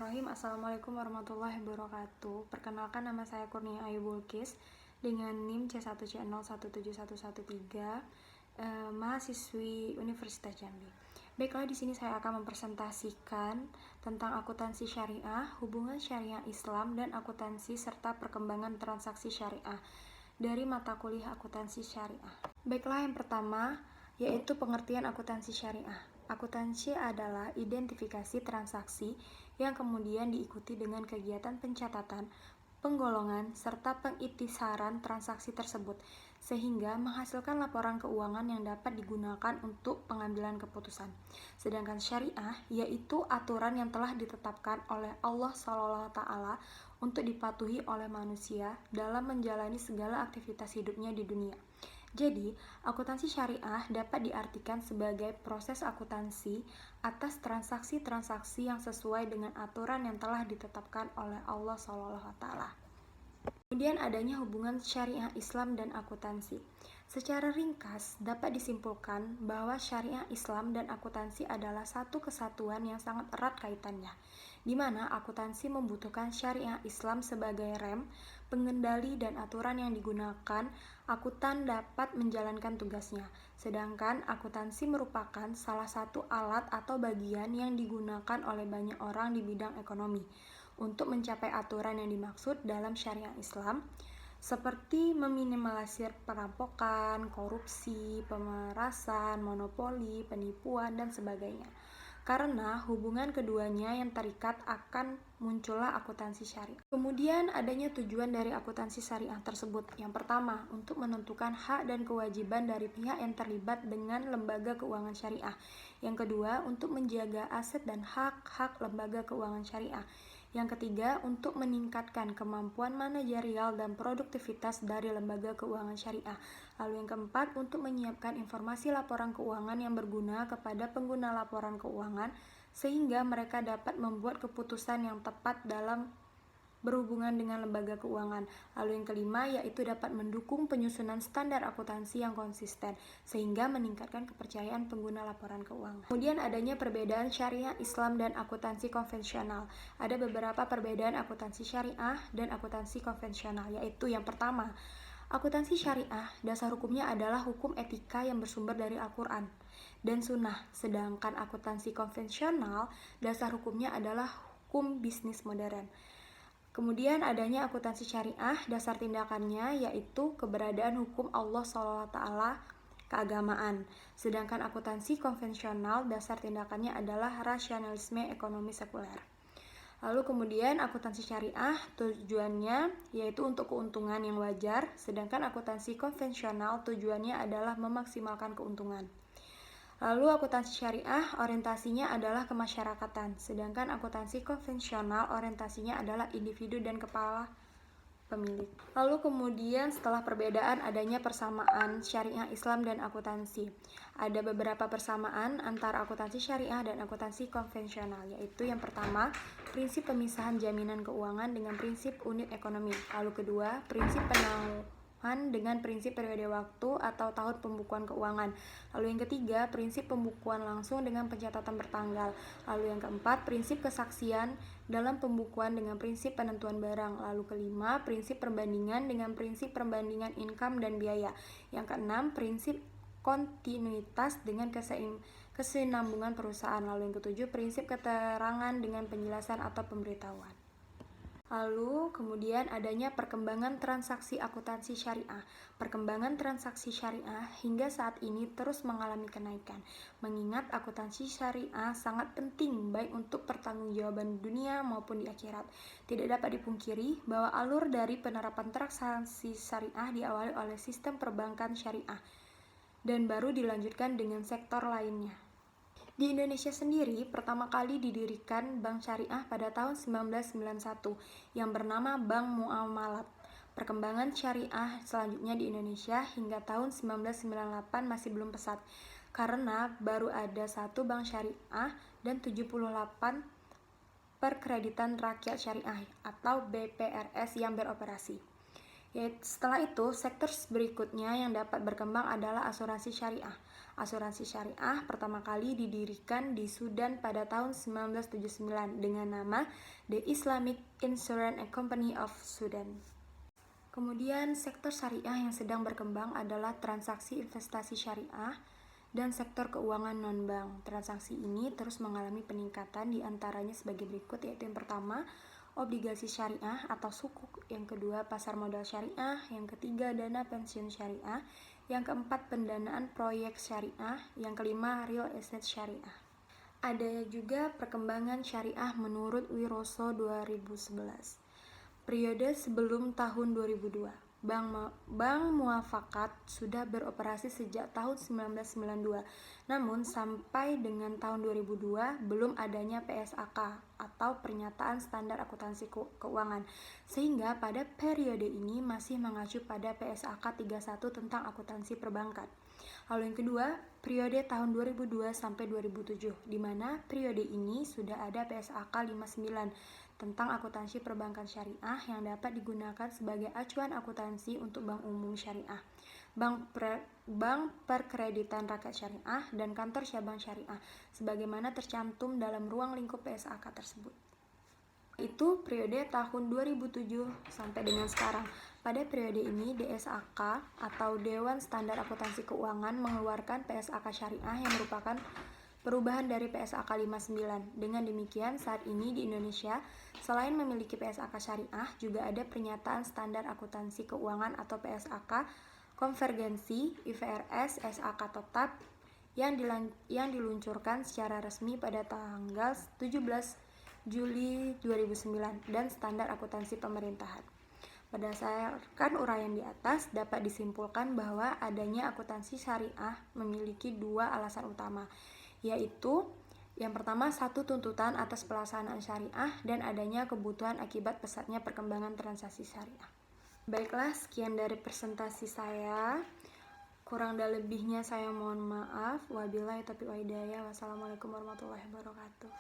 Bismillahirrahmanirrahim. Assalamualaikum warahmatullahi wabarakatuh. Perkenalkan, nama saya Kurnia Ayu Bulkis dengan NIM C1C017113, mahasiswi Universitas Jambi. Baiklah, di sini saya akan mempresentasikan tentang akuntansi syariah, hubungan syariah Islam dan akuntansi serta perkembangan transaksi syariah dari mata kuliah akuntansi syariah. Baiklah, yang pertama yaitu pengertian akuntansi syariah. Akuntansi adalah identifikasi transaksi yang kemudian diikuti dengan kegiatan pencatatan, penggolongan, serta pengiktisaran transaksi tersebut, sehingga menghasilkan laporan keuangan yang dapat digunakan untuk pengambilan keputusan. Sedangkan syariah yaitu aturan yang telah ditetapkan oleh Allah SWT untuk dipatuhi oleh manusia dalam menjalani segala aktivitas hidupnya di dunia. Jadi, akuntansi syariah dapat diartikan sebagai proses akuntansi atas transaksi-transaksi yang sesuai dengan aturan yang telah ditetapkan oleh Allah SWT. Kemudian adanya hubungan syariah Islam dan akuntansi. Secara ringkas, dapat disimpulkan bahwa syariah Islam dan akuntansi adalah satu kesatuan yang sangat erat kaitannya, di mana akuntansi membutuhkan syariah Islam sebagai rem, pengendali dan aturan yang digunakan akuntan dapat menjalankan tugasnya. Sedangkan akuntansi merupakan salah satu alat atau bagian yang digunakan oleh banyak orang di bidang ekonomi untuk mencapai aturan yang dimaksud dalam syariah Islam, seperti meminimalisir perampokan, korupsi, pemerasan, monopoli, penipuan, dan sebagainya. Karena hubungan keduanya yang terikat akan muncullah akuntansi syariah. Kemudian adanya tujuan dari akuntansi syariah tersebut. Yang pertama, untuk menentukan hak dan kewajiban dari pihak yang terlibat dengan lembaga keuangan syariah. Yang kedua, untuk menjaga aset dan hak-hak lembaga keuangan syariah. Yang ketiga, untuk meningkatkan kemampuan manajerial dan produktivitas dari lembaga keuangan syariah. Lalu yang keempat, untuk menyiapkan informasi laporan keuangan yang berguna kepada pengguna laporan keuangan, sehingga mereka dapat membuat keputusan yang tepat dalam berhubungan dengan lembaga keuangan. Lalu yang kelima, yaitu dapat mendukung penyusunan standar akuntansi yang konsisten, sehingga meningkatkan kepercayaan pengguna laporan keuangan. Kemudian adanya perbedaan syariah Islam dan akuntansi konvensional. Ada beberapa perbedaan akuntansi syariah dan akuntansi konvensional, yaitu yang pertama, akuntansi syariah, dasar hukumnya adalah hukum etika yang bersumber dari Al-Quran dan Sunnah. Sedangkan akuntansi konvensional, dasar hukumnya adalah hukum bisnis modern. Kemudian adanya akuntansi syariah, dasar tindakannya yaitu keberadaan hukum Allah SWT keagamaan. Sedangkan akuntansi konvensional, dasar tindakannya adalah rasionalisme ekonomi sekuler. Lalu kemudian akuntansi syariah tujuannya yaitu untuk keuntungan yang wajar, sedangkan akuntansi konvensional tujuannya adalah memaksimalkan keuntungan. Lalu akuntansi syariah orientasinya adalah kemasyarakatan, sedangkan akuntansi konvensional orientasinya adalah individu dan kepala pemilik. Lalu kemudian setelah perbedaan adanya persamaan syariah Islam dan akuntansi. Ada beberapa persamaan antara akuntansi syariah dan akuntansi konvensional, yaitu yang pertama, prinsip pemisahan jaminan keuangan dengan prinsip unit ekonomi. Lalu kedua, prinsip penangguhan dengan prinsip periode waktu atau tahun pembukuan keuangan. Lalu yang ketiga, prinsip pembukuan langsung dengan pencatatan bertanggal. Lalu yang keempat, prinsip kesaksian dalam pembukuan dengan prinsip penentuan barang. Lalu kelima, prinsip perbandingan dengan prinsip perbandingan income dan biaya. Yang keenam, prinsip kontinuitas dengan kesinambungan perusahaan. Lalu yang ketujuh, prinsip keterangan dengan penjelasan atau pemberitahuan. Lalu kemudian adanya perkembangan transaksi akuntansi syariah. Perkembangan transaksi syariah hingga saat ini terus mengalami kenaikan, mengingat akuntansi syariah sangat penting baik untuk pertanggungjawaban dunia maupun di akhirat. Tidak dapat dipungkiri bahwa alur dari penerapan transaksi syariah diawali oleh sistem perbankan syariah dan baru dilanjutkan dengan sektor lainnya. Di Indonesia sendiri, pertama kali didirikan Bank Syariah pada tahun 1991 yang bernama Bank Muamalat. Perkembangan syariah selanjutnya di Indonesia hingga tahun 1998 masih belum pesat, karena baru ada satu bank syariah dan 78 perkreditan rakyat syariah atau BPRS yang beroperasi. Setelah itu, sektor berikutnya yang dapat berkembang adalah asuransi syariah. Asuransi syariah pertama kali didirikan di Sudan pada tahun 1979 dengan nama The Islamic Insurance Company of Sudan. Kemudian, sektor syariah yang sedang berkembang adalah transaksi investasi syariah dan sektor keuangan non-bank. Transaksi ini terus mengalami peningkatan, di antaranya sebagai berikut, yaitu yang pertama, obligasi syariah atau sukuk, yang kedua, pasar modal syariah, yang ketiga, dana pensiun syariah, yang keempat, pendanaan proyek syariah, yang kelima, real estate syariah. Ada juga perkembangan syariah menurut Wiroso 2011. Periode sebelum tahun 2002, Bank Muafakat sudah beroperasi sejak tahun 1992. Namun sampai dengan tahun 2002 belum adanya PSAK atau Pernyataan Standar Akuntansi Keuangan. Sehingga pada periode ini masih mengacu pada PSAK 31 tentang akuntansi perbankan. Lalu yang kedua, periode tahun 2002 sampai 2007, di mana periode ini sudah ada PSAK 59 tentang akuntansi perbankan syariah yang dapat digunakan sebagai acuan akuntansi untuk bank umum syariah, bank perkreditan rakyat syariah, dan kantor cabang syariah, sebagaimana tercantum dalam ruang lingkup PSAK tersebut. Itu periode tahun 2007 sampai dengan sekarang. Pada periode ini, DSAK atau Dewan Standar Akuntansi Keuangan mengeluarkan PSAK syariah yang merupakan perubahan dari PSAK 59. Dengan demikian, saat ini di Indonesia, selain memiliki PSAK syariah, juga ada Pernyataan Standar Akuntansi Keuangan atau PSAK Konvergensi, IFRS, SAK tetap yang diluncurkan secara resmi pada tanggal 17 Juli 2009 dan Standar Akuntansi Pemerintahan. Berdasarkan uraian di atas, dapat disimpulkan bahwa adanya akuntansi syariah memiliki dua alasan utama, yaitu yang pertama, satu, tuntutan atas pelaksanaan syariah dan adanya kebutuhan akibat pesatnya perkembangan transaksi syariah. Baiklah, sekian dari presentasi saya. Kurang dan lebihnya saya mohon maaf. Wabillahi taufiq wal hidayah. Wassalamualaikum warahmatullahi wabarakatuh.